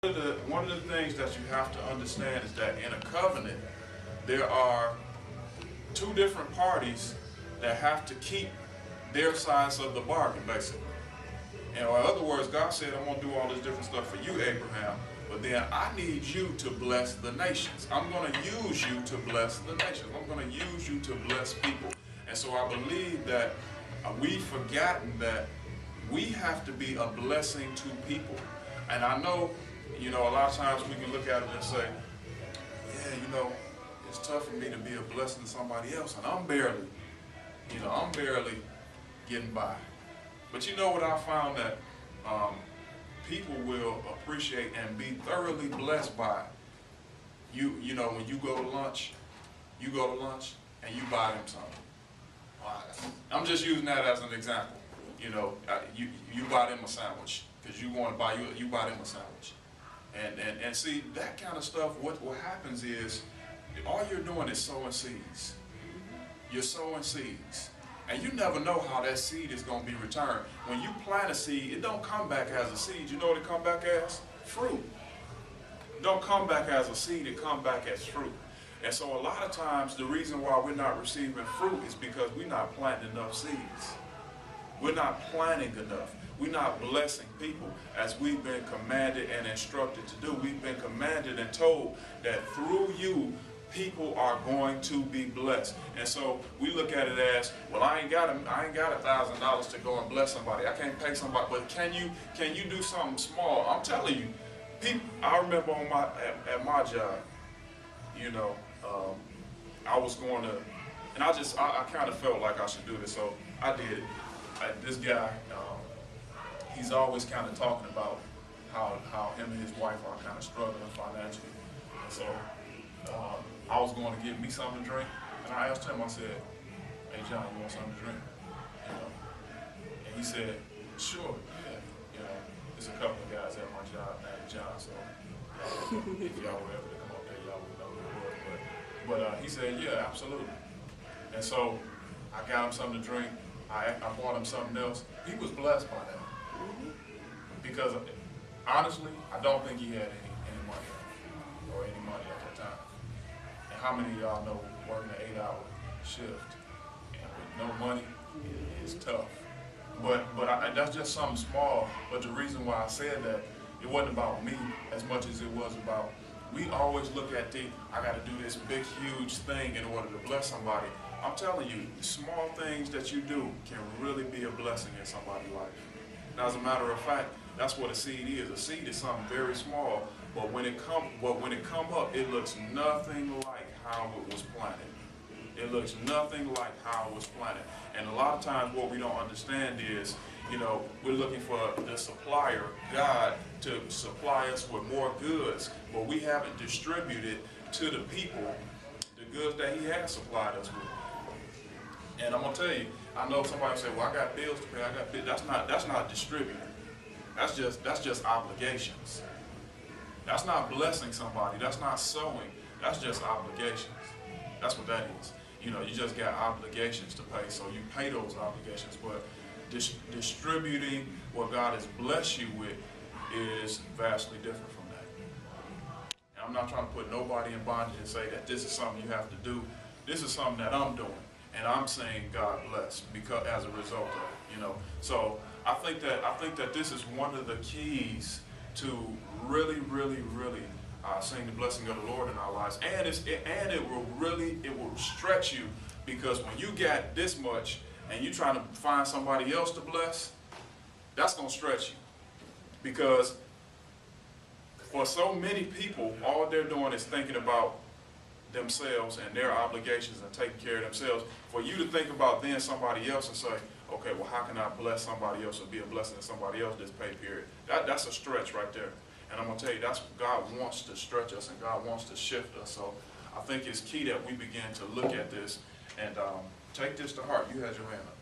One of the things that you have to understand is that in a covenant, there are two different parties that have to keep their sides of the bargain, basically. And in other words, God said, I'm going to do all this different stuff for you, Abraham, but then I need you to bless the nations. I'm going to use you to bless the nations. I'm going to use you to bless people. And so I believe that we've forgotten that we have to be a blessing to people. And I know, a lot of times we can look at it and say, yeah, it's tough for me to be a blessing to somebody else, and I'm barely getting by. But you know what I found, that people will appreciate and be thoroughly blessed by you. When you go to lunch, and you buy them something. I'm just using that as an example. You buy them a sandwich because you want to buy you buy them a sandwich. And see, that kind of stuff, what happens is, all you're doing is sowing seeds. You're sowing seeds. And you never know how that seed is going to be returned. When you plant a seed, it don't come back as a seed. You know what it come back as? Fruit. It don't come back as a seed, it come back as fruit. And so a lot of times, the reason why we're not receiving fruit is because we're not planting enough seeds. We're not planting enough. We're not blessing people as we've been commanded and instructed to do. We've been commanded and told that through you, people are going to be blessed. And so we look at it as, well, I ain't got $1,000 to go and bless somebody. I can't pay somebody, but can you do something small? I'm telling you, people. I remember at my job, I was going to, and I kind of felt like I should do this, so I did it. This guy, he's always kind of talking about how him and his wife are kind of struggling financially. And so I was going to get me something to drink, and I asked him, I said, hey John, you want something to drink? And he said, sure, yeah. There's a couple of guys at my job named John, so if y'all were ever to come up there, y'all would know who it was. But he said, yeah, absolutely. And so I got him something to drink. I bought him something else. He was blessed by that. Because honestly, I don't think he had any money at that time. And how many of y'all know working an 8-hour shift and with no money is tough. But that's just something small. But the reason why I said that, it wasn't about me as much as it was about, we always look at I got to do this big, huge thing in order to bless somebody. I'm telling you, small things that you do can really be a blessing in somebody's life. Now, as a matter of fact, that's what a seed is. A seed is something very small, but when it come up, it looks nothing like how it was planted. It looks nothing like how it was planted. And a lot of times what we don't understand is, we're looking for the supplier, God, to supply us with more goods, but we haven't distributed to the people the goods that he has supplied us with. And I'm gonna tell you, I know somebody say, well, I got bills to pay, that's not distributing. That's just obligations. That's not blessing somebody, that's not sowing, that's just obligations. That's what that is. You just got obligations to pay, so you pay those obligations, but distributing what God has blessed you with is vastly different from that. And I'm not trying to put nobody in bondage and say that this is something you have to do. This is something that I'm doing. And I'm saying God bless because as a result of it, So I think that this is one of the keys to really, really, really seeing the blessing of the Lord in our lives. And it will stretch you, because when you got this much and you're trying to find somebody else to bless, that's gonna stretch you. Because for so many people, all they're doing is thinking about themselves and their obligations and taking care of themselves. For you to think about then somebody else and say, okay, well, how can I bless somebody else or be a blessing to somebody else this pay period? That's a stretch right there. And I'm going to tell you, that's God wants to stretch us and God wants to shift us. So I think it's key that we begin to look at this and take this to heart. You had your hand up.